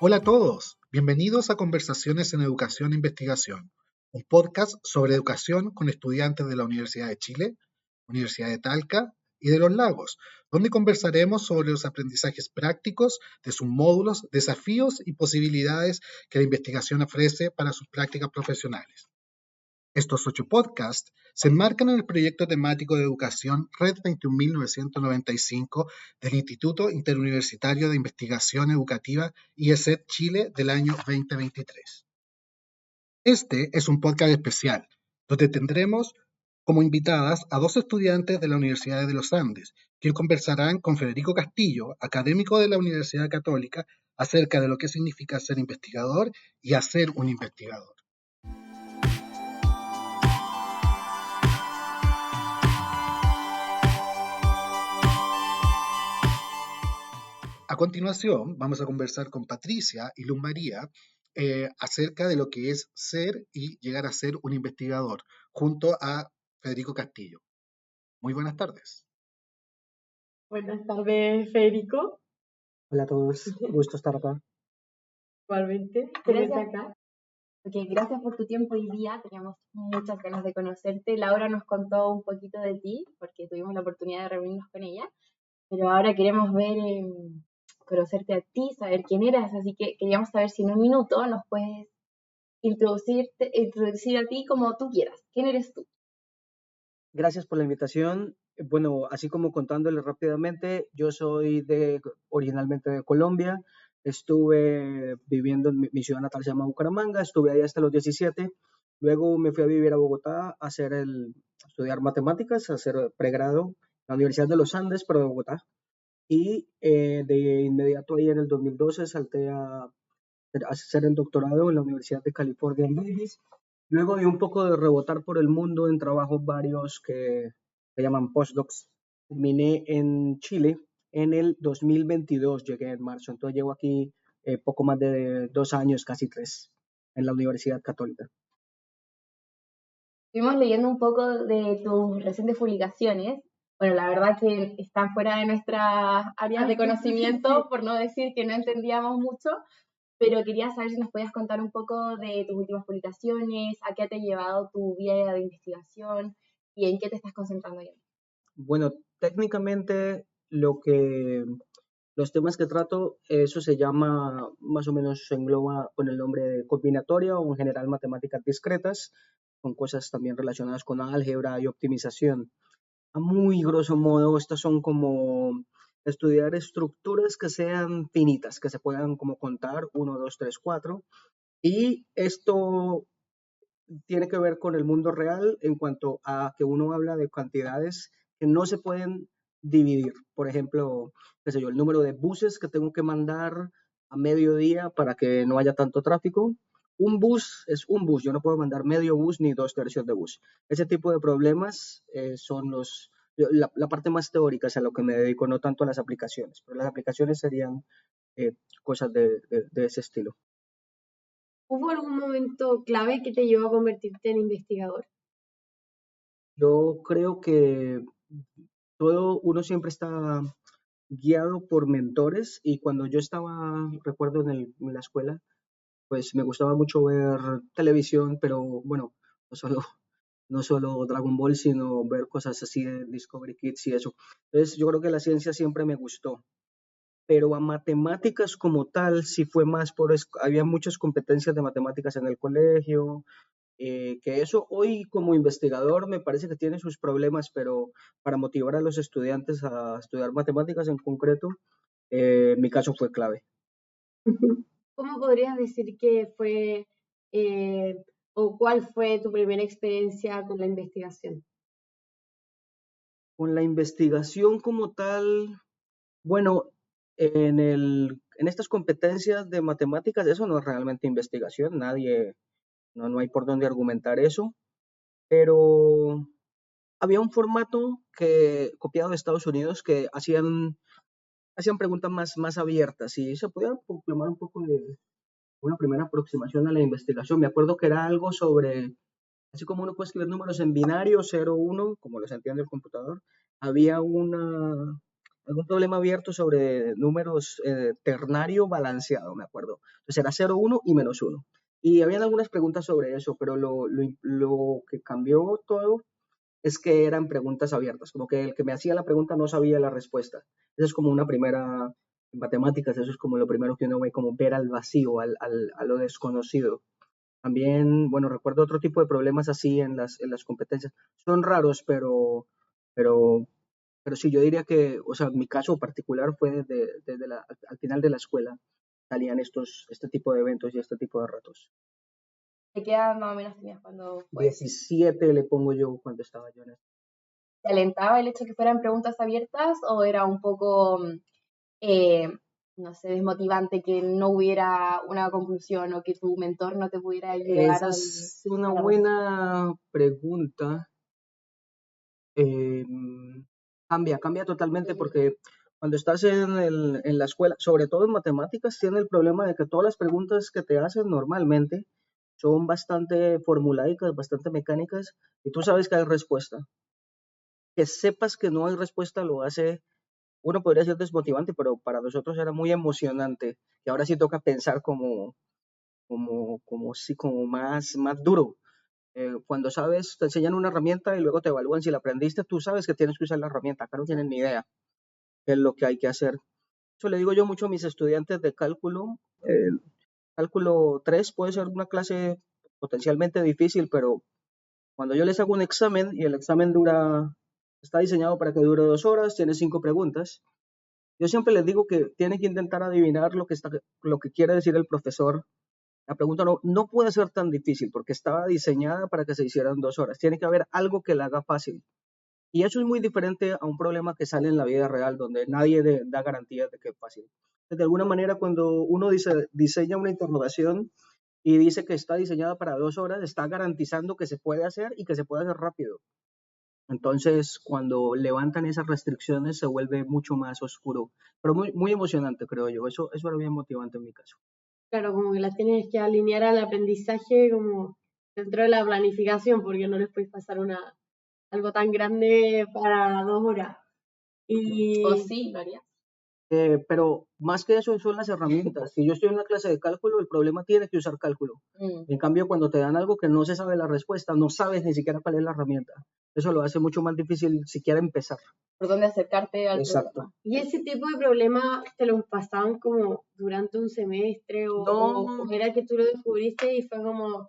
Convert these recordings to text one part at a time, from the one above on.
Hola a todos, bienvenidos a Conversaciones en Educación e Investigación, un podcast sobre educación con estudiantes de la Universidad de Chile, Universidad de Talca y de Los Lagos, donde conversaremos sobre los aprendizajes prácticos de sus módulos, desafíos y posibilidades que la investigación ofrece para sus prácticas profesionales. Estos 8 podcasts se enmarcan en el proyecto temático de educación Red 21.995 del Instituto Interuniversitario de Investigación Educativa IESET Chile del año 2023. Este es un podcast especial, donde tendremos como invitadas a 2 estudiantes de la Universidad de los Andes, que conversarán con Federico Castillo, académico de la Universidad Católica, acerca de lo que significa ser investigador y hacer un investigador. A continuación, vamos a conversar con Patricia y Luz María acerca de lo que es ser y llegar a ser un investigador, junto a Federico Castillo. Muy buenas tardes. Buenas tardes, Federico. Hola a todos, gusto estar acá. Igualmente, Gracias. acá. Gracias por tu tiempo hoy día, teníamos muchas ganas de conocerte. Laura nos contó un poquito de ti, porque tuvimos la oportunidad de reunirnos con ella, pero ahora queremos conocerte a ti, saber quién eras, así que queríamos saber si en un minuto nos puedes introducir a ti como tú quieras. ¿Quién eres tú? Gracias por la invitación. Bueno, así como contándoles rápidamente, yo soy originalmente de Colombia. Estuve viviendo en mi ciudad natal, se llama Bucaramanga. Estuve ahí hasta los 17. Luego me fui a vivir a Bogotá a estudiar matemáticas, a hacer pregrado en la Universidad de los Andes, pero de Bogotá. Y de inmediato ahí en el 2012 salté a hacer el doctorado en la Universidad de California en Davis. Luego de un poco de rebotar por el mundo en trabajos varios que se llaman postdocs, terminé en Chile en el 2022, llegué en marzo, entonces llevo aquí poco más de 2 años, casi 3, en la Universidad Católica. Estuvimos leyendo un poco de tus recientes publicaciones. Bueno, la verdad que están fuera de nuestras áreas de conocimiento, por no decir que no entendíamos mucho, pero quería saber si nos podías contar un poco de tus últimas publicaciones, a qué te ha llevado tu vida de investigación y en qué te estás concentrando hoy. Bueno, técnicamente los temas que trato, eso se llama, más o menos se engloba con el nombre de combinatoria o en general matemáticas discretas, con cosas también relacionadas con álgebra y optimización. A muy grosso modo, estas son como estudiar estructuras que sean finitas, que se puedan como contar, 1, 2, 3, 4. Y esto tiene que ver con el mundo real en cuanto a que uno habla de cantidades que no se pueden dividir. Por ejemplo, qué sé yo, el número de buses que tengo que mandar a mediodía para que no haya tanto tráfico. Un bus es un bus, yo no puedo mandar medio bus ni 2/3 de bus. Ese tipo de problemas son la parte más teórica, es a lo que me dedico, no tanto a las aplicaciones, pero las aplicaciones serían cosas de ese estilo. ¿Hubo algún momento clave que te llevó a convertirte en investigador? Yo creo que uno siempre está guiado por mentores y cuando yo estaba, recuerdo en la escuela, pues me gustaba mucho ver televisión, pero bueno, no solo, no solo Dragon Ball, sino ver cosas así de Discovery Kids y eso. Entonces yo creo que la ciencia siempre me gustó, pero a matemáticas como tal sí fue más había muchas competencias de matemáticas en el colegio, que eso hoy como investigador me parece que tiene sus problemas, pero para motivar a los estudiantes a estudiar matemáticas en concreto, mi caso fue clave. ¿Cómo podrías decir que fue o cuál fue tu primera experiencia con la investigación? Con la investigación como tal, bueno, en estas competencias de matemáticas, eso no es realmente investigación, no hay por dónde argumentar eso, pero había un formato copiado de Estados Unidos que hacían preguntas más abiertas y se podía proclamar un poco de una primera aproximación a la investigación. Me acuerdo que era algo sobre, así como uno puede escribir números en binario, 0, 1, como los entiende el computador, había algún problema abierto sobre números ternario balanceado, me acuerdo. Entonces era 0, 1 y -1. Y habían algunas preguntas sobre eso, pero lo que cambió todo es que eran preguntas abiertas, como que el que me hacía la pregunta no sabía la respuesta. Eso es como una primera, en matemáticas, eso es como lo primero que uno ve, como ver al vacío, a lo desconocido. También, bueno, recuerdo otro tipo de problemas así en las competencias. Son raros, pero, pero sí, yo diría que, o sea, mi caso particular fue desde al final de la escuela, salían este tipo de eventos y este tipo de retos. ¿De qué edad más o menos tenías cuando fue? 17 le pongo yo cuando estaba yo en esto. ¿Te alentaba el hecho de que fueran preguntas abiertas o era un poco, eh, no sé, desmotivante que no hubiera una conclusión o que tu mentor no te pudiera ayudar Esa a es una la buena pregunta. Eh, cambia totalmente respuesta? porque cuando estás en la escuela, sobre todo en matemáticas, tiene el problema de que todas las preguntas que te hacen normalmente son bastante formulaicas, bastante mecánicas, y tú sabes que hay respuesta. Que sepas que no hay respuesta lo hace, uno podría ser desmotivante, pero para nosotros era muy emocionante, y ahora sí toca pensar como más duro. Cuando sabes, te enseñan una herramienta y luego te evalúan si la aprendiste, tú sabes que tienes que usar la herramienta, acá no tienen ni idea qué es lo que hay que hacer. Eso le digo yo mucho a mis estudiantes de cálculo. Cálculo 3 puede ser una clase potencialmente difícil, pero cuando yo les hago un examen y el examen está diseñado para que dure 2 horas, tiene 5 preguntas, yo siempre les digo que tienen que intentar adivinar lo que quiere decir el profesor. La pregunta no puede ser tan difícil porque estaba diseñada para que se hicieran 2 horas. Tiene que haber algo que la haga fácil. Y eso es muy diferente a un problema que sale en la vida real, donde nadie da garantías de que es fácil. De alguna manera, cuando uno diseña una interrogación y dice que está diseñada para 2 horas, está garantizando que se puede hacer y que se puede hacer rápido. Entonces, cuando levantan esas restricciones, se vuelve mucho más oscuro, pero muy, muy emocionante, creo yo. Eso era bien motivante en mi caso. Claro, como que las tienes que alinear al aprendizaje como dentro de la planificación, porque no les puedes pasar algo tan grande para 2 horas. Y ¿O sí, lo harías? Pero más que eso son las herramientas. Si yo estoy en una clase de cálculo, el problema tiene que usar cálculo. En cambio, cuando te dan algo que no se sabe la respuesta, no sabes ni siquiera cuál es la herramienta. Eso lo hace mucho más difícil siquiera empezar. ¿Por dónde acercarte al Exacto. problema? ¿Y ese tipo de problemas te los pasaban como durante un semestre o No, era que tú lo descubriste y fue como,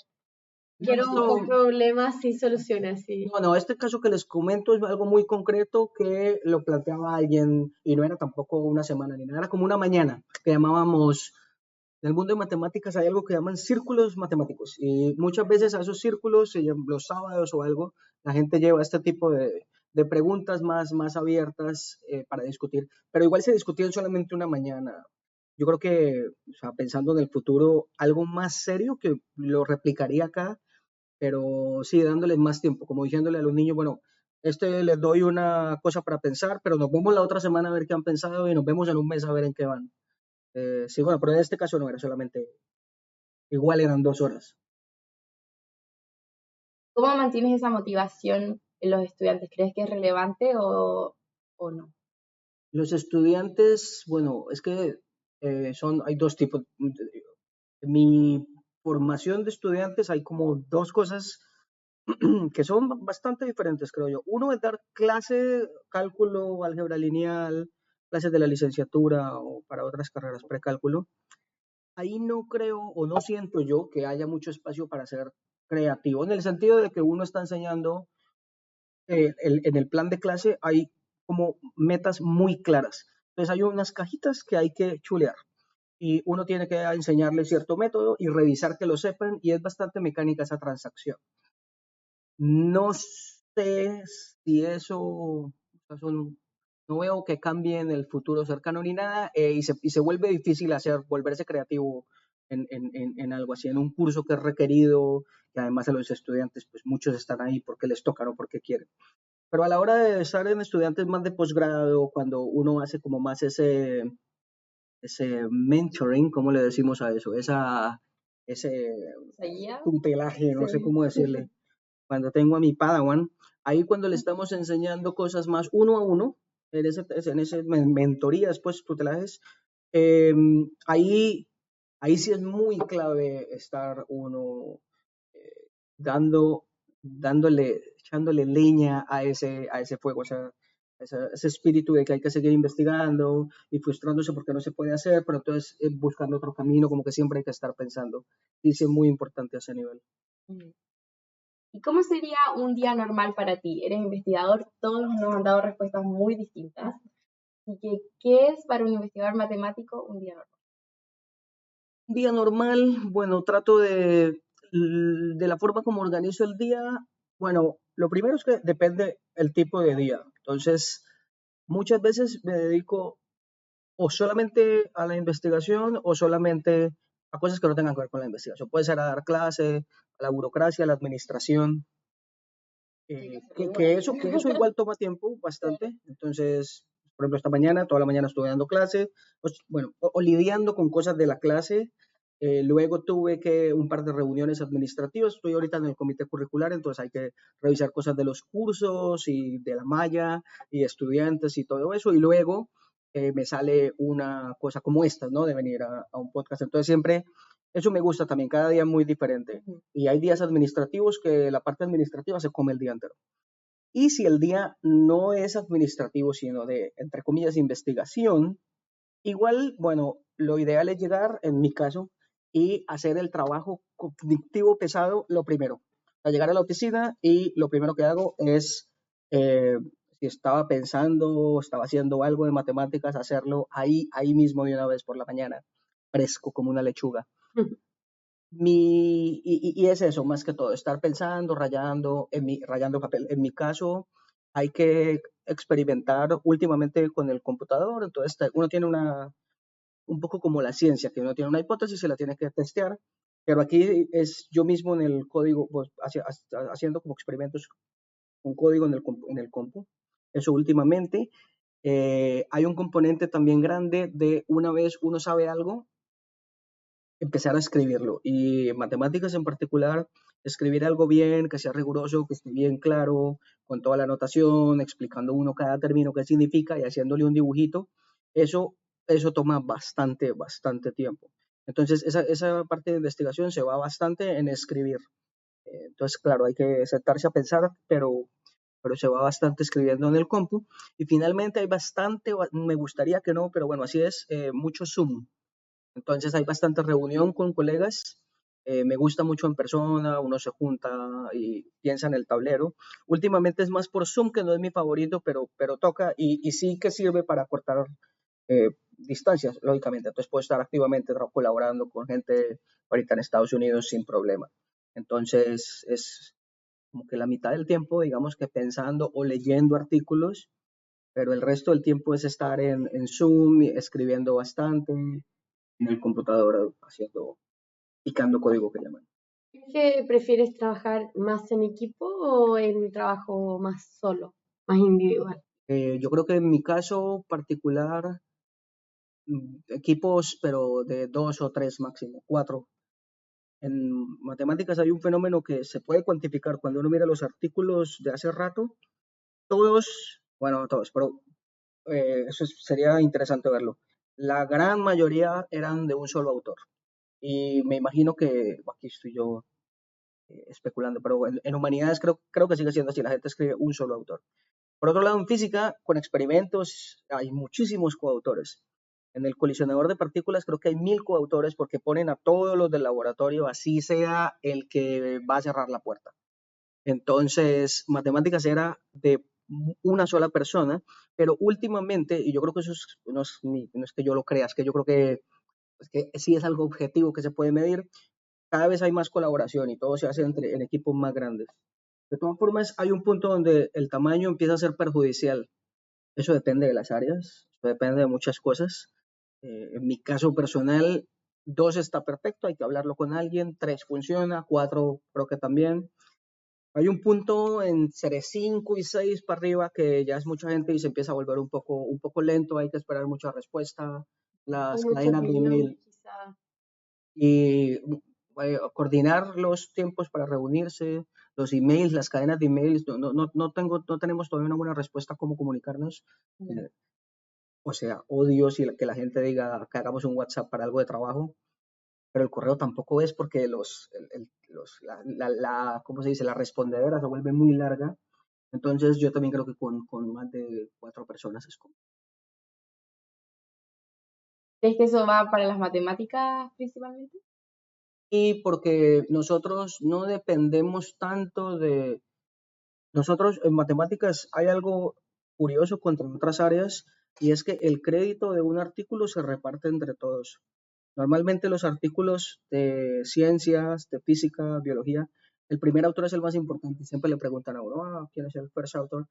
quiero esto- un problema sin soluciones? Sí. no, este caso que les comento es algo muy concreto que lo planteaba alguien y no era tampoco una semana ni nada, era como una mañana que llamábamos. En el mundo de matemáticas hay algo que llaman círculos matemáticos y muchas veces a esos círculos, los sábados o algo, la gente lleva este tipo de preguntas más abiertas para discutir, pero igual se discutían solamente una mañana. Yo creo que, o sea, pensando en el futuro, algo más serio que lo replicaría acá, pero sí, dándoles más tiempo, como diciéndole a los niños, bueno, les doy una cosa para pensar, pero nos vemos la otra semana a ver qué han pensado y nos vemos en un mes a ver en qué van. Sí, bueno, pero en este caso no era solamente, igual eran 2 horas. ¿Cómo mantienes esa motivación en los estudiantes? ¿Crees que es relevante o no? Los estudiantes, bueno, es que hay dos tipos. En mi formación de estudiantes hay como dos cosas que son bastante diferentes, creo yo. Uno es dar clase, cálculo, álgebra lineal, clases de la licenciatura o para otras carreras precálculo. Ahí no creo o no siento yo que haya mucho espacio para ser creativo, en el sentido de que uno está enseñando, en el plan de clase hay como metas muy claras. Entonces hay unas cajitas que hay que chulear y uno tiene que enseñarle cierto método y revisar que lo sepan y es bastante mecánica esa transacción. No sé si eso, o sea, no veo que cambie en el futuro cercano ni nada, y se vuelve difícil volverse creativo en algo así, en un curso que es requerido, que además a los estudiantes, pues muchos están ahí porque les toca, no porque quieren. Pero a la hora de estar en estudiantes más de posgrado, cuando uno hace como más ese mentoring, ¿cómo le decimos a eso? Ese ¿Seguía? tutelaje, no sé Sí. cómo decirle. Cuando tengo a mi Padawan, ahí cuando le estamos enseñando cosas más uno a uno, en ese mentorías, pues tutelajes, ahí, ahí sí es muy clave estar uno dando, echándole leña a ese fuego, o sea, ese espíritu de que hay que seguir investigando y frustrándose porque no se puede hacer, pero entonces buscando otro camino, como que siempre hay que estar pensando. Y sí es muy importante a ese nivel. ¿Y cómo sería un día normal para ti? Eres investigador, todos nos han dado respuestas muy distintas. Así que, ¿qué es para un investigador matemático un día normal? Un día normal, bueno, trato de la forma como organizo el día, bueno, lo primero es que depende el tipo de día. Entonces, muchas veces me dedico o solamente a la investigación o solamente a cosas que no tengan que ver con la investigación. Puede ser a dar clase, a la burocracia, a la administración, que eso igual toma tiempo bastante. Entonces, por ejemplo, esta mañana, toda la mañana estuve dando clase, pues, bueno, o lidiando con cosas de la clase. Luego tuve que un par de reuniones administrativas. Estoy ahorita en el comité curricular, entonces hay que revisar cosas de los cursos y de la malla y estudiantes y todo eso. Y luego me sale una cosa como esta, ¿no? De venir a un podcast. Entonces siempre, eso me gusta también, cada día muy diferente. Y hay días administrativos que la parte administrativa se come el día entero. Y si el día no es administrativo, sino de, entre comillas, investigación, igual, bueno, lo ideal es llegar, en mi caso, y hacer el trabajo cognitivo pesado lo primero. A llegar a la oficina y lo primero que hago es, eh, si estaba pensando, estaba haciendo algo de matemáticas, hacerlo ahí mismo de una vez por la mañana, fresco como una lechuga. Y es eso, más que todo, estar pensando, rayando papel. En mi caso, hay que experimentar últimamente con el computador, entonces uno tiene un poco como la ciencia, que uno tiene una hipótesis y se la tiene que testear, pero aquí es yo mismo en el código, pues, haciendo como experimentos con código en el compu. Eso últimamente. Hay un componente también grande de una vez uno sabe algo, empezar a escribirlo. Y en matemáticas en particular, escribir algo bien, que sea riguroso, que esté bien claro, con toda la anotación, explicando uno cada término qué significa y haciéndole un dibujito, eso, eso toma bastante tiempo. Entonces, esa parte de investigación se va bastante en escribir. Entonces, claro, hay que sentarse a pensar, pero se va bastante escribiendo en el compu. Y finalmente hay me gustaría que no, pero bueno, así es, mucho Zoom. Entonces hay bastante reunión con colegas. Me gusta mucho en persona, uno se junta y piensa en el tablero. Últimamente es más por Zoom, que no es mi favorito, pero toca y sí que sirve para cortar distancias, lógicamente. Entonces puedo estar activamente colaborando con gente ahorita en Estados Unidos sin problema. Entonces es como que la mitad del tiempo, digamos que pensando o leyendo artículos, pero el resto del tiempo es estar en Zoom, escribiendo bastante, en el computador haciendo, picando código que llaman. ¿Qué prefieres trabajar más en equipo o en trabajo más solo, más individual? Yo creo que en mi caso particular, equipos, pero de 2 o 3 máximo, 4. En matemáticas hay un fenómeno que se puede cuantificar cuando uno mira los artículos de hace rato. Todos, bueno, no todos, pero eso sería interesante verlo. La gran mayoría eran de un solo autor. Y me imagino que, aquí estoy yo especulando, pero en humanidades creo que sigue siendo así, la gente escribe un solo autor. Por otro lado, en física, con experimentos, hay muchísimos coautores. En el colisionador de partículas creo que hay 1000 coautores porque ponen a todos los del laboratorio, así sea el que va a cerrar la puerta. Entonces, matemáticas era de una sola persona, pero últimamente, y yo creo que eso no es que yo lo crea, es que yo creo que sí es algo objetivo que se puede medir, cada vez hay más colaboración y todo se hace en equipos más grandes. De todas formas, hay un punto donde el tamaño empieza a ser perjudicial. Eso depende de las áreas, eso depende de muchas cosas. En mi caso personal, 2 está perfecto, hay que hablarlo con alguien, 3 funciona, 4 creo que también. Hay un punto entre 5 y 6 para arriba que ya es mucha gente y se empieza a volver un poco lento, hay que esperar mucha respuesta, Con las mucha cadenas de opinión, email quizás. y coordinar los tiempos para reunirse, los emails, las cadenas de emails, no tenemos todavía una buena respuesta a cómo comunicarnos. O sea, odio que la gente diga que hagamos un WhatsApp para algo de trabajo, pero el correo tampoco es porque ¿cómo se dice? La respondedera se vuelve muy larga. Entonces yo también creo que con más de 4 personas es como. ¿Crees que eso va para las matemáticas principalmente? Y porque nosotros no dependemos tanto de. Nosotros en matemáticas hay algo curioso contra otras áreas y es que el crédito de un artículo se reparte entre todos. Normalmente los artículos de ciencias, de física, biología, el primer autor es el más importante. Siempre le preguntan a uno, ¿quién es el first author?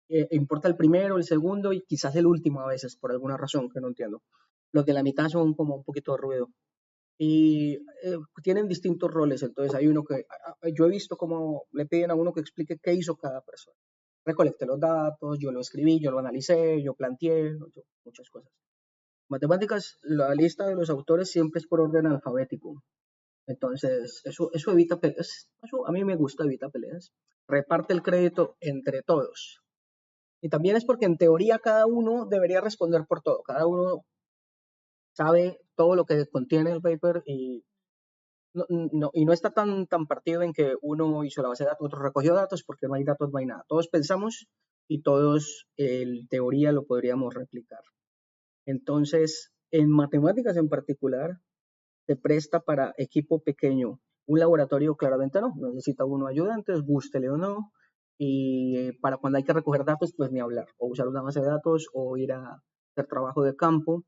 Importa el primero, el segundo y quizás el último a veces, por alguna razón que no entiendo. Los de la mitad son como un poquito de ruido. Y tienen distintos roles. Entonces hay uno que, yo he visto cómo le piden a uno que explique qué hizo cada persona. Recolecté los datos, yo lo escribí, yo lo analicé, yo planteé, muchas cosas. Matemáticas, la lista de los autores siempre es por orden alfabético. Entonces, eso evita peleas. Eso a mí me gusta, evita peleas. Reparte el crédito entre todos. Y también es porque en teoría cada uno debería responder por todo. Cada uno sabe todo lo que contiene el paper y no está tan partido en que uno hizo la base de datos, otro recogió datos, porque no hay datos, no hay nada. Todos pensamos y todos en teoría lo podríamos replicar. Entonces, en matemáticas en particular, se presta para equipo pequeño. Un laboratorio claramente no, necesita uno ayudantes, gústele o no, y para cuando hay que recoger datos, pues ni hablar, o usar una base de datos o ir a hacer trabajo de campo.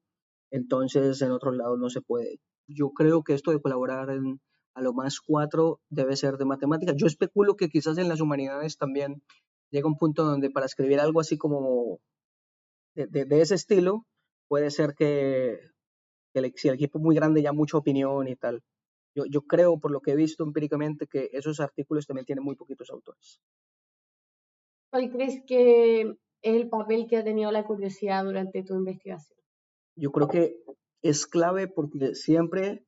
Entonces, en otros lados no se puede. Yo creo que esto de colaborar a lo más 4 debe ser de matemáticas. Yo especulo que quizás en las humanidades también llega un punto donde para escribir algo así como de ese estilo, puede ser que si el equipo es muy grande ya mucha opinión y tal. Yo creo, por lo que he visto empíricamente, que esos artículos también tienen muy poquitos autores. ¿Cuál crees que es el papel que ha tenido la curiosidad durante tu investigación? Yo creo que es clave porque siempre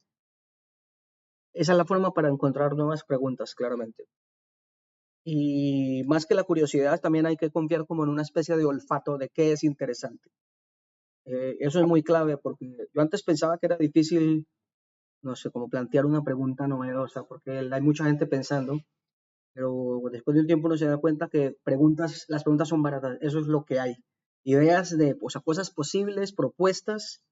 esa es la forma para encontrar nuevas preguntas, claramente. Y más que la curiosidad, también hay que confiar como en una especie de olfato de qué es interesante. Eso es muy clave porque yo antes pensaba que era difícil, no sé, como plantear una pregunta novedosa, porque hay mucha gente pensando, pero después de un tiempo uno se da cuenta que las preguntas son baratas, eso es lo que hay. Ideas o sea, cosas posibles, propuestas,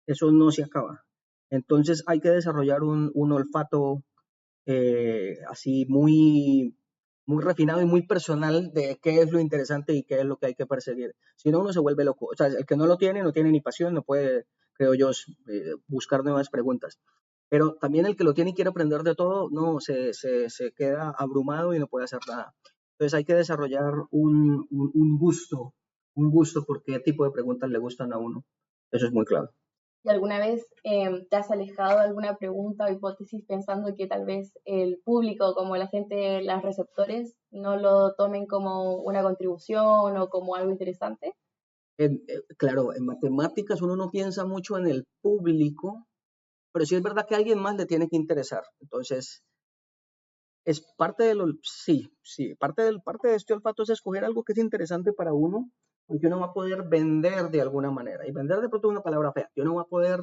eso no se acaba. Entonces hay que desarrollar un olfato así muy refinado y muy personal de qué es lo interesante y qué es lo que hay que perseguir. Si no, uno se vuelve loco. O sea, el que no lo tiene, no tiene ni pasión, no puede, creo yo, buscar nuevas preguntas. Pero también el que lo tiene y quiere aprender de todo, no, se queda abrumado y no puede hacer nada. Entonces hay que desarrollar un gusto por qué tipo de preguntas le gustan a uno. Eso es muy clave. ¿Y alguna vez te has alejado de alguna pregunta o hipótesis pensando que tal vez el público, como la gente, los receptores, no lo tomen como una contribución o como algo interesante? Claro, en matemáticas uno no piensa mucho en el público, pero sí es verdad que a alguien más le tiene que interesar. Entonces, es parte de lo, sí, parte de este olfato es escoger algo que es interesante para uno, porque uno va a poder vender de alguna manera. Y vender de pronto es una palabra fea, que uno va a poder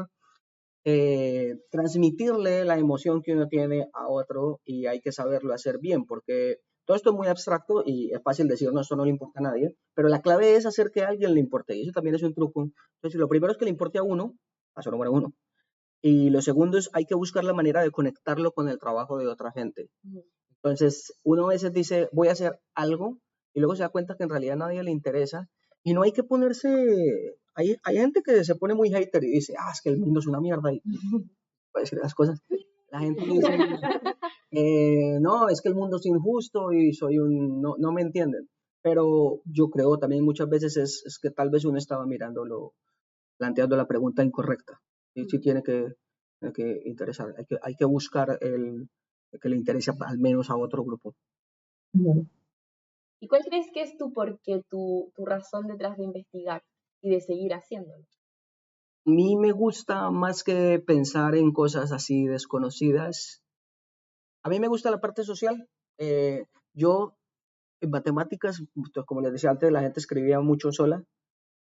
transmitirle la emoción que uno tiene a otro y hay que saberlo hacer bien, porque todo esto es muy abstracto y es fácil decir, no, esto no le importa a nadie, pero la clave es hacer que a alguien le importe y eso también es un truco. Entonces, lo primero es que le importe a uno, paso número 1. Y lo segundo es hay que buscar la manera de conectarlo con el trabajo de otra gente. Entonces, uno a veces dice, voy a hacer algo y luego se da cuenta que en realidad a nadie le interesa y no hay que ponerse, hay gente que se pone muy hater y dice, es que el mundo es una mierda y puede decir las cosas. La gente dice, no, es que el mundo es injusto y no me entienden. Pero yo creo también muchas veces es que tal vez uno estaba planteando la pregunta incorrecta. Y sí tiene que interesar, hay que buscar que le interese al menos a otro grupo. ¿Y cuál crees que es tu porqué, tu razón detrás de investigar y de seguir haciéndolo? A mí me gusta más que pensar en cosas así desconocidas. A mí me gusta la parte social. Yo, en matemáticas, pues, como les decía antes, la gente escribía mucho sola.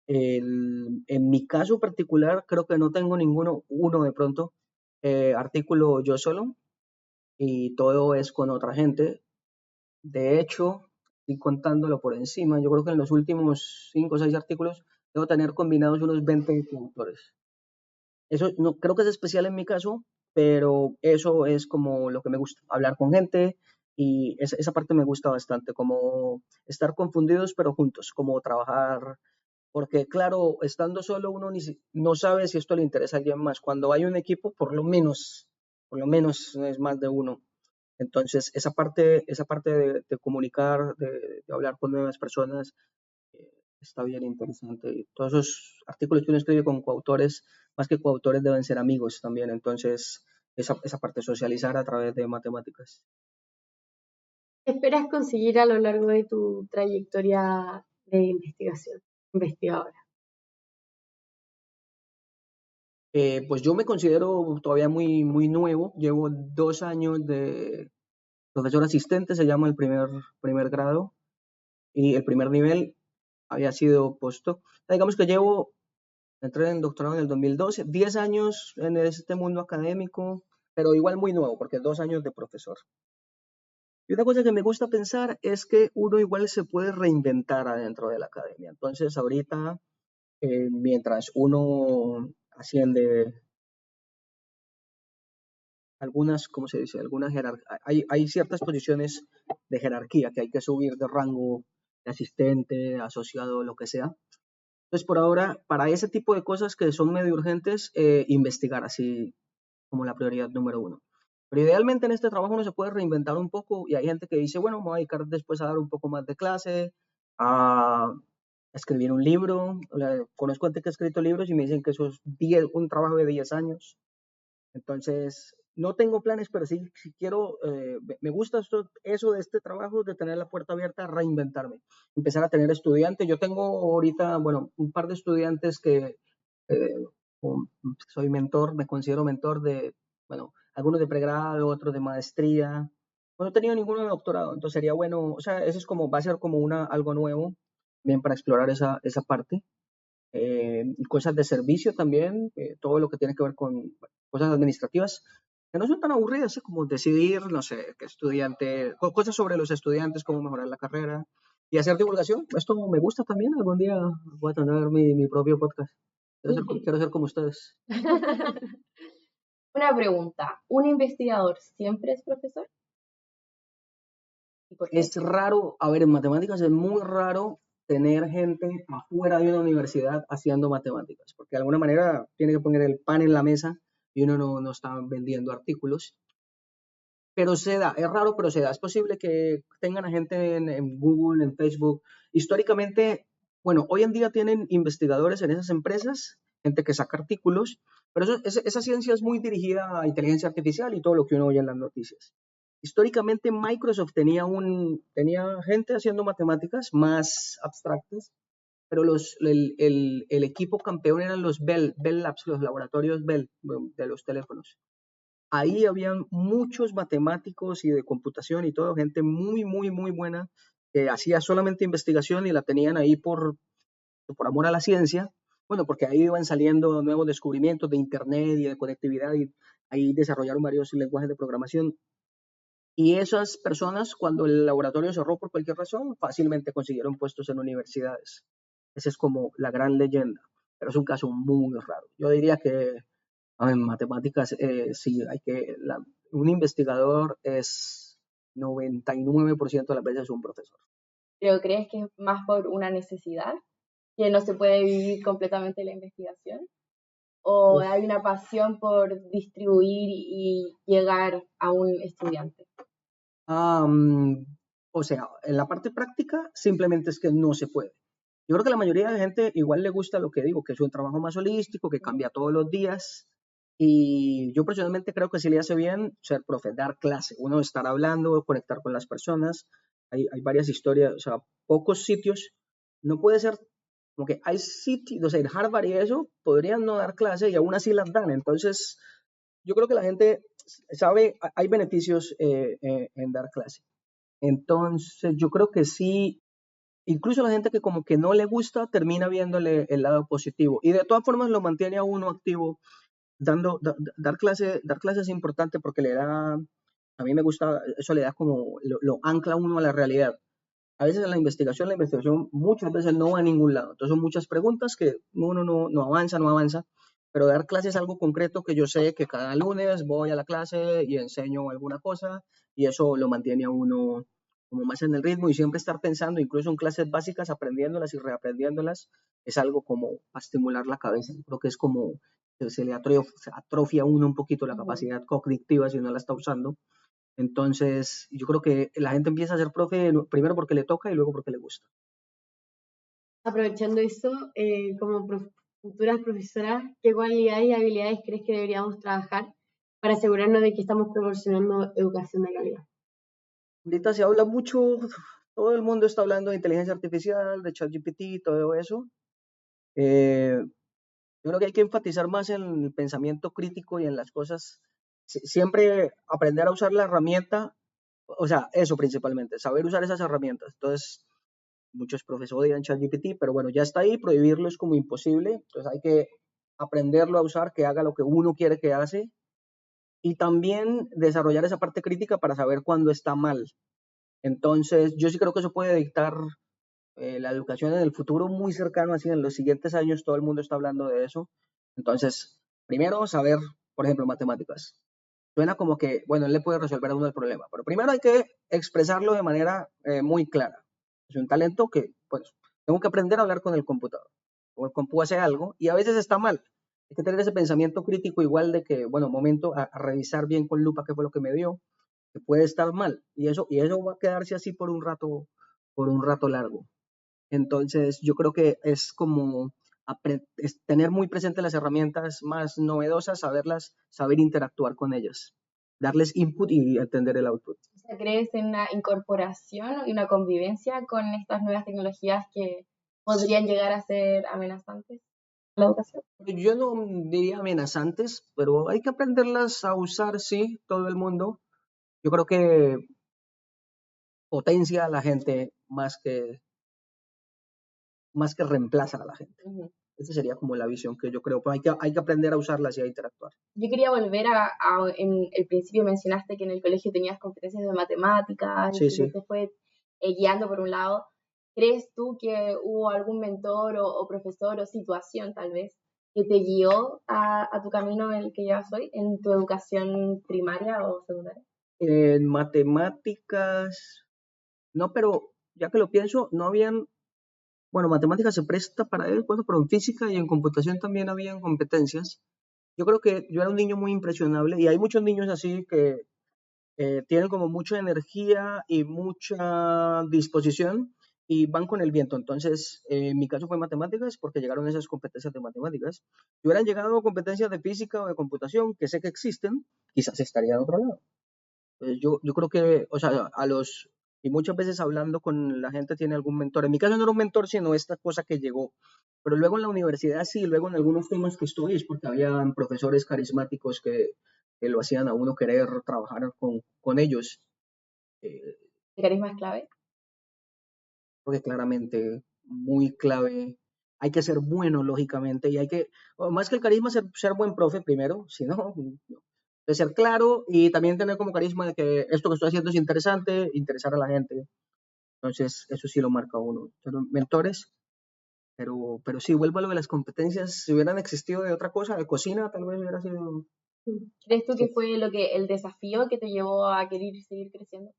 En mi caso particular, creo que no tengo uno de pronto, artículo yo solo y todo es con otra gente. De hecho, estoy contándolo por encima, yo creo que en los últimos 5 o 6 artículos debo tener combinados unos 20 autores. Eso no, creo que es especial en mi caso, pero eso es como lo que me gusta, hablar con gente y esa parte me gusta bastante, como estar confundidos pero juntos, como trabajar, porque claro, estando solo uno no sabe si esto le interesa a alguien más. Cuando hay un equipo, por lo menos es más de uno. Entonces, esa parte de comunicar, de hablar con nuevas personas, está bien interesante. Y todos esos artículos que uno escribe con coautores, más que coautores, deben ser amigos también. Entonces, esa parte, socializar a través de matemáticas. ¿Qué esperas conseguir a lo largo de tu trayectoria de investigación, investigadora? Pues yo me considero todavía muy, muy nuevo. Llevo 2 años de profesor asistente, se llama el primer grado, y el primer nivel había sido postdoc. Digamos que entré en doctorado en el 2012, 10 años en este mundo académico, pero igual muy nuevo, porque 2 años de profesor. Y una cosa que me gusta pensar es que uno igual se puede reinventar adentro de la academia. Entonces, ahorita, mientras uno asciende algunas, ¿cómo se dice? Algunas hay ciertas posiciones de jerarquía que hay que subir de rango de asistente, asociado, lo que sea. Entonces, por ahora, para ese tipo de cosas que son medio urgentes, investigar así como la prioridad número uno. Pero idealmente en este trabajo uno se puede reinventar un poco y hay gente que dice, bueno, me voy a dedicar después a dar un poco más de clase, a escribir un libro. Conozco gente que ha escrito libros y me dicen que eso es un trabajo de 10 años. Entonces, no tengo planes, pero sí quiero, me gusta eso de este trabajo, de tener la puerta abierta a reinventarme, empezar a tener estudiantes. Yo tengo ahorita, bueno, un par de estudiantes que eh, soy mentor, me considero mentor de, bueno, algunos de pregrado, otros de maestría. No he tenido ninguno de doctorado, entonces sería bueno, o sea, eso es como, va a ser como algo nuevo, bien para explorar esa parte. Y cosas de servicio también, todo lo que tiene que ver con cosas administrativas, que no son tan aburridas, como decidir, no sé, qué estudiante, cosas sobre los estudiantes, cómo mejorar la carrera y hacer divulgación. Esto me gusta también, algún día voy a tener mi propio podcast. Quiero ser como ustedes. Una pregunta, ¿un investigador siempre es profesor? ¿Y por qué? Es raro, a ver, en matemáticas es muy raro tener gente afuera de una universidad haciendo matemáticas, porque de alguna manera tiene que poner el pan en la mesa y uno no está vendiendo artículos. Pero se da, es raro, pero se da. Es posible que tengan a gente en Google, en Facebook. Históricamente, bueno, hoy en día tienen investigadores en esas empresas, gente que saca artículos, pero esa ciencia es muy dirigida a inteligencia artificial y todo lo que uno oye en las noticias. Históricamente Microsoft tenía gente haciendo matemáticas más abstractas, pero el equipo campeón eran los Bell Labs, los laboratorios Bell de los teléfonos. Ahí habían muchos matemáticos y de computación y todo, gente muy, muy, muy buena que hacía solamente investigación y la tenían ahí por amor a la ciencia. Bueno, porque ahí iban saliendo nuevos descubrimientos de Internet y de conectividad y ahí desarrollaron varios lenguajes de programación. Y esas personas, cuando el laboratorio cerró por cualquier razón, fácilmente consiguieron puestos en universidades. Esa es como la gran leyenda, pero es un caso muy raro. Yo diría que en matemáticas, sí, un investigador es 99% de las veces un profesor. ¿Pero crees que es más por una necesidad, que no se puede vivir completamente la investigación? ¿O Uf. hay una pasión por distribuir y llegar a un estudiante? O sea, en la parte práctica simplemente es que no se puede. Yo creo que la mayoría de gente igual le gusta lo que digo, que es un trabajo más holístico, que cambia todos los días. Y yo personalmente creo que sí le hace bien ser profe, dar clase, uno estar hablando, conectar con las personas. Hay varias historias, o sea, pocos sitios. No puede ser como que hay sitios, o sea, en Harvard y eso, podrían no dar clase y aún así las dan. Entonces, yo creo que la gente sabe, hay beneficios en dar clase. Entonces, yo creo que sí, incluso la gente que como que no le gusta termina viéndole el lado positivo y de todas formas lo mantiene a uno activo, dar clases es importante porque le da, a mí me gusta, eso le da como, lo ancla a uno a la realidad. A veces en la investigación muchas veces no va a ningún lado. Entonces son muchas preguntas que uno no avanza, no avanza, pero dar clases es algo concreto que yo sé que cada lunes voy a la clase y enseño alguna cosa y eso lo mantiene a uno como más en el ritmo y siempre estar pensando, incluso en clases básicas, aprendiéndolas y reaprendiéndolas, es algo como para estimular la cabeza. Creo que es como que se le atrofia a uno un poquito la capacidad cognitiva si no la está usando. Entonces, yo creo que la gente empieza a ser profe primero porque le toca y luego porque le gusta. Aprovechando eso, como futuras profesoras, ¿qué cualidades y habilidades crees que deberíamos trabajar para asegurarnos de que estamos proporcionando educación de calidad? Ahorita se habla mucho, todo el mundo está hablando de inteligencia artificial, de ChatGPT y todo eso. Yo creo que hay que enfatizar más en el pensamiento crítico y en las cosas, siempre aprender a usar la herramienta, o sea, eso principalmente, saber usar esas herramientas. Entonces, muchos profesores odian ChatGPT, pero bueno, ya está ahí, prohibirlo es como imposible, entonces hay que aprenderlo a usar, que haga lo que uno quiere que hace, y también desarrollar esa parte crítica para saber cuándo está mal. Entonces, yo sí creo que eso puede dictar la educación en el futuro muy cercano, así en los siguientes años todo el mundo está hablando de eso. Entonces, primero saber, por ejemplo, matemáticas. Suena como que, bueno, él le puede resolver a uno el problema, pero primero hay que expresarlo de manera muy clara. Es un talento que, pues, tengo que aprender a hablar con el computador. O el compu hace algo y a veces está mal. Hay que tener ese pensamiento crítico igual de que, bueno, momento a revisar bien con lupa qué fue lo que me dio, que puede estar mal. Y eso va a quedarse así por un rato largo. Entonces, yo creo que es como tener muy presentes las herramientas más novedosas, saber interactuar con ellas, darles input y entender el output. O sea, ¿crees en una incorporación y una convivencia con estas nuevas tecnologías que podrían llegar a ser amenazantes a la educación? Yo no diría amenazantes, pero hay que aprenderlas a usar, sí, todo el mundo. Yo creo que potencia a la gente más que reemplaza a la gente. Ujú. Esa sería como la visión que yo creo, pero hay que aprender a usarlas y a interactuar. Yo quería volver en el principio mencionaste que en el colegio tenías competencias de matemáticas y Sí, que sí. te fue guiando por un lado. ¿Crees tú que hubo algún mentor o profesor o situación tal vez que te guió a tu camino en el que llevas hoy en tu educación primaria o secundaria? En matemáticas, no, pero ya que lo pienso, no habían, bueno, matemáticas se presta para eso, bueno, pero en física y en computación también habían competencias. Yo creo que yo era un niño muy impresionable y hay muchos niños así que tienen como mucha energía y mucha disposición y van con el viento. Entonces, en mi caso fue matemáticas porque llegaron esas competencias de matemáticas. Si hubieran llegado a competencias de física o de computación, que sé que existen, quizás estaría de otro lado. Yo creo que, o sea, y muchas veces hablando con la gente tiene algún mentor. En mi caso no era un mentor, sino esta cosa que llegó. Pero luego en la universidad sí, luego en algunos temas que estudié, porque habían profesores carismáticos que lo hacían a uno querer trabajar con ellos. Eh, ¿El carisma es clave? Porque claramente muy clave. Hay que ser bueno, lógicamente, y o más que el carisma, ser buen profe primero, si no, de ser claro y también tener como carisma de que esto que estoy haciendo es interesante, interesar a la gente. Entonces, eso sí lo marca uno. Son mentores, pero sí, vuelvo a lo de las competencias. Si hubieran existido de otra cosa, de cocina, tal vez hubiera sido. ¿Crees tú que Sí. fue el desafío que te llevó a querer seguir creciendo?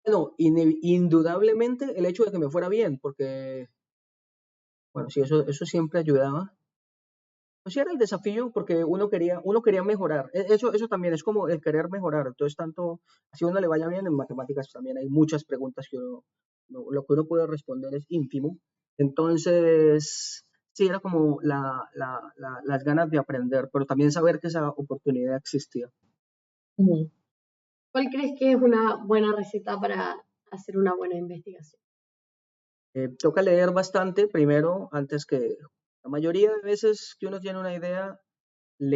Bueno, indudablemente el hecho de que me fuera bien, porque, bueno, sí, eso siempre ayudaba. Pues sí era el desafío porque uno quería mejorar. Eso también es como el querer mejorar. Entonces, tanto si a uno le vaya bien en matemáticas, también hay muchas preguntas que lo que uno puede responder es ínfimo. Entonces, sí, era como las ganas de aprender, pero también saber que esa oportunidad existía. Ujú. ¿Cuál crees que es una buena receta para hacer una buena investigación? Toca leer bastante primero, antes que la mayoría de veces que uno tiene una idea, no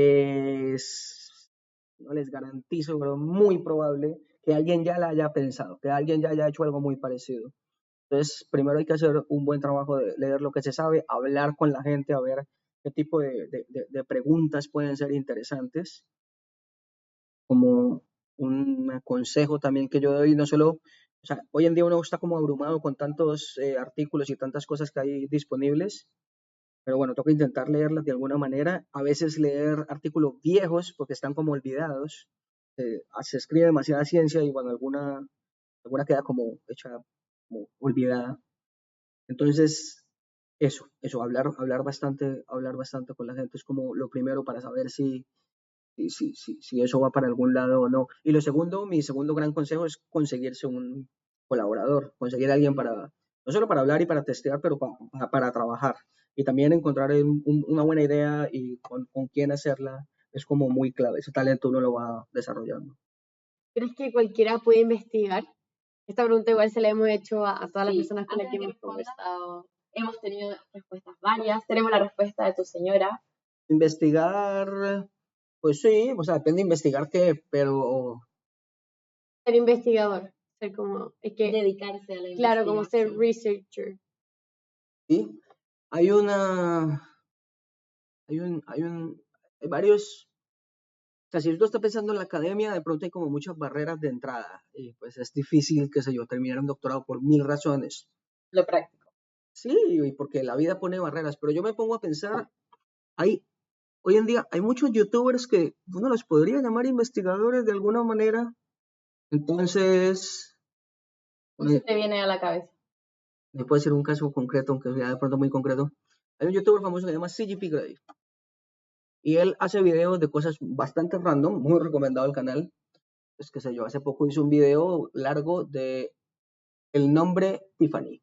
les garantizo, pero muy probable que alguien ya la haya pensado, que alguien ya haya hecho algo muy parecido. Entonces, primero hay que hacer un buen trabajo de leer lo que se sabe, hablar con la gente, a ver qué tipo de preguntas pueden ser interesantes, como un consejo también que yo doy, no solo, o sea, hoy en día uno está como abrumado con tantos artículos y tantas cosas que hay disponibles, pero bueno, toca intentar leerlas de alguna manera, a veces leer artículos viejos porque están como olvidados, se escribe demasiada ciencia y bueno, alguna queda como hecha, como olvidada. Entonces, hablar bastante con la gente es como lo primero para saber si eso va para algún lado o no. Y lo segundo, mi segundo gran consejo es conseguirse un colaborador, conseguir a alguien para, no solo para hablar y para testear, pero para trabajar. Y también encontrar una buena idea y con quién hacerla es como muy clave. Ese talento uno lo va desarrollando. ¿Crees que cualquiera puede investigar? Esta pregunta igual se la hemos hecho a todas las Sí, personas con las antes que de que hemos respondas, conversado. hemos tenido respuestas varias. Tenemos la respuesta de tu señora. Investigar, pues sí, o sea, depende de investigar qué, pero Ser investigador, ser como, es que, Dedicarse a la claro, como ser investigación. researcher. sí, hay una, hay varios, o sea, si tú estás pensando en la academia, de pronto hay como muchas barreras de entrada, y pues es difícil, qué sé yo, terminar un doctorado por mil razones. Lo práctico. Sí, y porque la vida pone barreras, pero yo me pongo a pensar, hay, hoy en día hay muchos youtubers que uno los podría llamar investigadores de alguna manera, entonces, ¿Qué se te viene a la cabeza? me puede ser un caso concreto, aunque sea de pronto muy concreto. Hay un youtuber famoso que se llama CGP Grey, y él hace videos de cosas bastante random, muy recomendado el canal. Pues qué sé yo, hace poco hizo un video largo de el nombre Tiffany.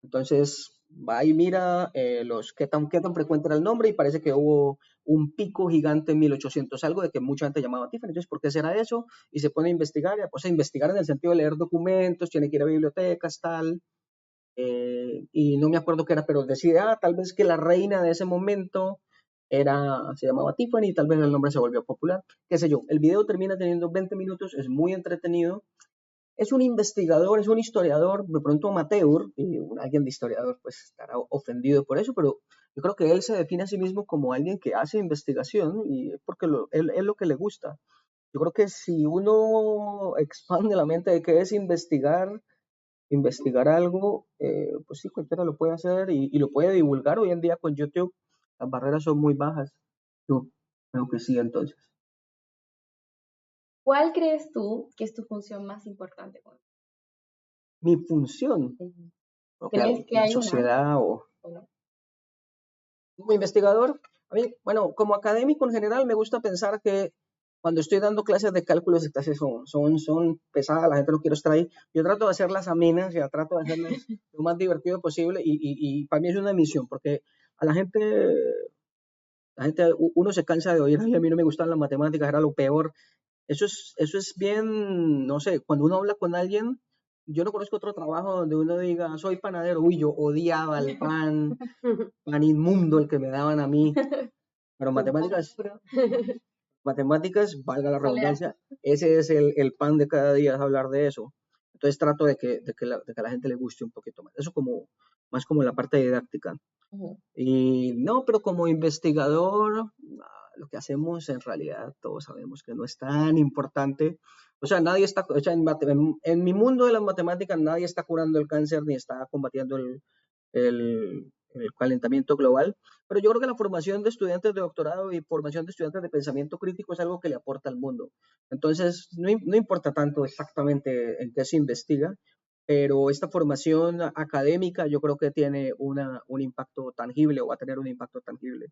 Entonces va y mira qué tan frecuente era el nombre y parece que hubo un pico gigante en 1800 algo de que mucha gente llamaba Tiffany. Entonces, ¿por qué será eso? Y se pone a investigar, pues a investigar en el sentido de leer documentos, tiene que ir a bibliotecas, tal. Y no me acuerdo qué era, pero decide, tal vez que la reina de ese momento se llamaba Tiffany y tal vez el nombre se volvió popular, qué sé yo. El video termina teniendo 20 minutos, es muy entretenido. Es un investigador, es un historiador, de pronto amateur, y alguien de historiador pues estará ofendido por eso, pero yo creo que él se define a sí mismo como alguien que hace investigación y es porque él es lo que le gusta. Yo creo que si uno expande la mente de qué es investigar algo, pues sí, cualquiera lo puede hacer y lo puede divulgar. Hoy en día con YouTube las barreras son muy bajas. Yo creo que sí, entonces. ¿Cuál crees tú que es tu función más importante? Mi función, creo que ¿Crees que la hay una sociedad o no? como investigador, a mí, bueno, como académico en general, me gusta pensar que cuando estoy dando clases de cálculos, las clases son pesadas, la gente no quiere estar ahí. Yo trato de hacerlas amenas, ya trato de hacerlas lo más divertido posible y para mí es una misión, porque a uno se cansa de oír, "Ay, a mí no me gustan las matemáticas, era lo peor". Eso es bien, no sé, cuando uno habla con alguien, yo no conozco otro trabajo donde uno diga, soy panadero, uy, yo odiaba el pan inmundo el que me daban a mí, pero matemáticas, valga la redundancia, ese es el pan de cada día, es hablar de eso. Entonces trato de que a la gente le guste un poquito más. Eso más como la parte didáctica. Ujú. Y no, pero como investigador, lo que hacemos en realidad todos sabemos que no es tan importante. O sea, nadie está, o sea, en mi mundo de las matemáticas nadie está curando el cáncer ni está combatiendo el calentamiento global, pero yo creo que la formación de estudiantes de doctorado y formación de estudiantes de pensamiento crítico es algo que le aporta al mundo. Entonces, no importa tanto exactamente en qué se investiga, pero esta formación académica yo creo que tiene un impacto tangible o va a tener un impacto tangible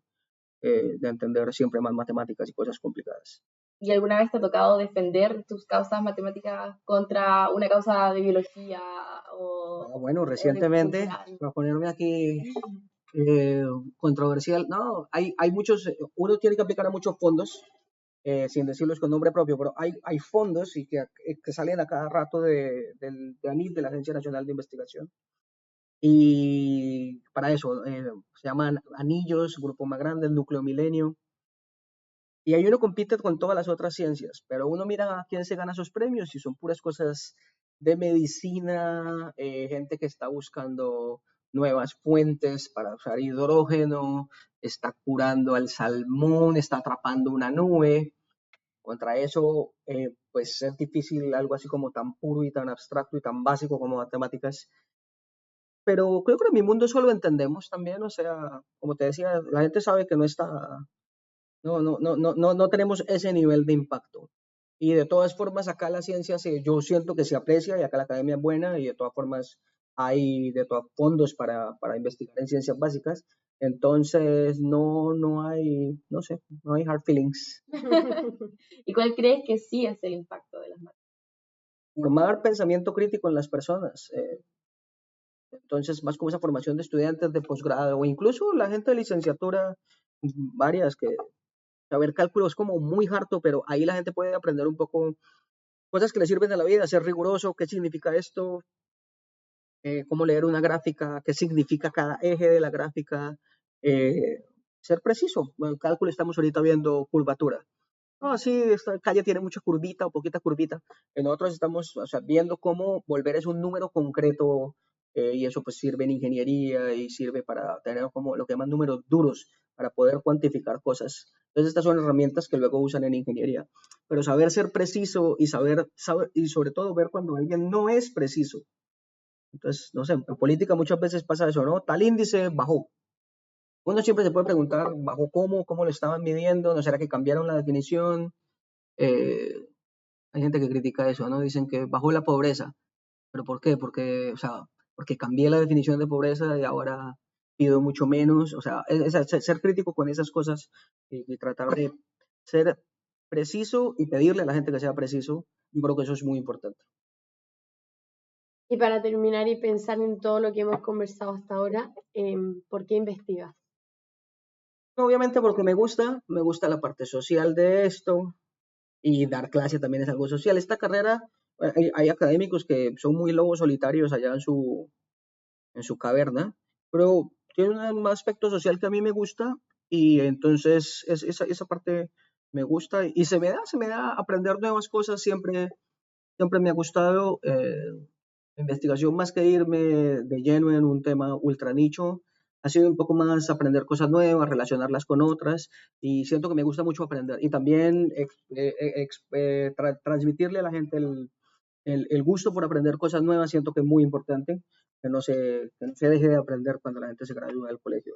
de entender siempre más matemáticas y cosas complicadas. ¿Y alguna vez te ha tocado defender tus causas matemáticas contra una causa de biología Bueno, o de recientemente, cultural? para ponerme aquí eh, controversial, no, hay muchos, uno tiene que aplicar a muchos fondos, sin decirlos con nombre propio, pero hay fondos y que salen a cada rato de ANID, de la Agencia Nacional de Investigación. Y para eso se llaman anillos, grupo más grande, el núcleo milenio. Y ahí uno compite con todas las otras ciencias, pero uno mira a quién se gana esos premios y son puras cosas de medicina, gente que está buscando nuevas fuentes para usar hidrógeno, está curando al salmón, está atrapando una nube. Contra eso, pues es difícil algo así como tan puro y tan abstracto y tan básico como matemáticas. Pero creo que en mi mundo eso lo entendemos también, o sea, como te decía, la gente sabe que no tenemos ese nivel de impacto. Y de todas formas, acá la ciencia yo siento que se aprecia y acá la academia es buena y de todas formas hay de todos fondos para investigar en ciencias básicas. Entonces, no hay, no sé, no hay hard feelings. ¿Y cuál crees que sí es el impacto de las matemáticas? Formar pensamiento crítico en las personas. Entonces, más como esa formación de estudiantes de posgrado o incluso la gente de licenciatura, varias que saber cálculo es como muy harto, pero ahí la gente puede aprender un poco cosas que le sirven a la vida, ser riguroso, qué significa esto, cómo leer una gráfica, qué significa cada eje de la gráfica, ser preciso. Bueno, en cálculo estamos ahorita viendo curvatura. No, sí, esta calle tiene mucha curvita o poquita curvita. Nosotros estamos, o sea, viendo cómo volver es un número concreto y eso pues sirve en ingeniería y sirve para tener como lo que llaman números duros para poder cuantificar cosas. Entonces estas son herramientas que luego usan en ingeniería. Pero saber ser preciso y saber y sobre todo ver cuando alguien no es preciso. Entonces, no sé, en política muchas veces pasa eso, ¿no? Tal índice bajó. Uno siempre se puede preguntar, ¿bajó cómo lo estaban midiendo? ¿No será que cambiaron la definición? Eh, Hay gente que critica eso, ¿no? Dicen que bajó la pobreza. ¿Pero por qué? Porque, o sea, porque cambié la definición de pobreza y ahora pido mucho menos. O sea, ser crítico con esas cosas y tratar de ser preciso y pedirle a la gente que sea preciso, yo creo que eso es muy importante. Y para terminar y pensar en todo lo que hemos conversado hasta ahora, ¿por qué investigas? Obviamente porque me gusta la parte social de esto y dar clase también es algo social. Esta carrera, hay académicos que son muy lobos solitarios allá en su caverna, pero tiene un aspecto social que a mí me gusta y entonces esa parte me gusta y se me da aprender nuevas cosas, siempre me ha gustado investigación más que irme de lleno en un tema ultra nicho, ha sido un poco más aprender cosas nuevas, relacionarlas con otras y siento que me gusta mucho aprender y también transmitirle a la gente el gusto por aprender cosas nuevas, siento que es muy importante, que no se deje de aprender cuando la gente se gradúa del colegio.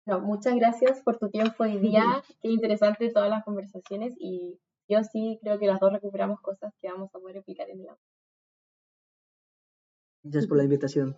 No, muchas gracias por tu tiempo hoy día. Qué interesante todas las conversaciones y yo sí creo que las dos recuperamos cosas que vamos a poder aplicar en el aula. Gracias por la invitación.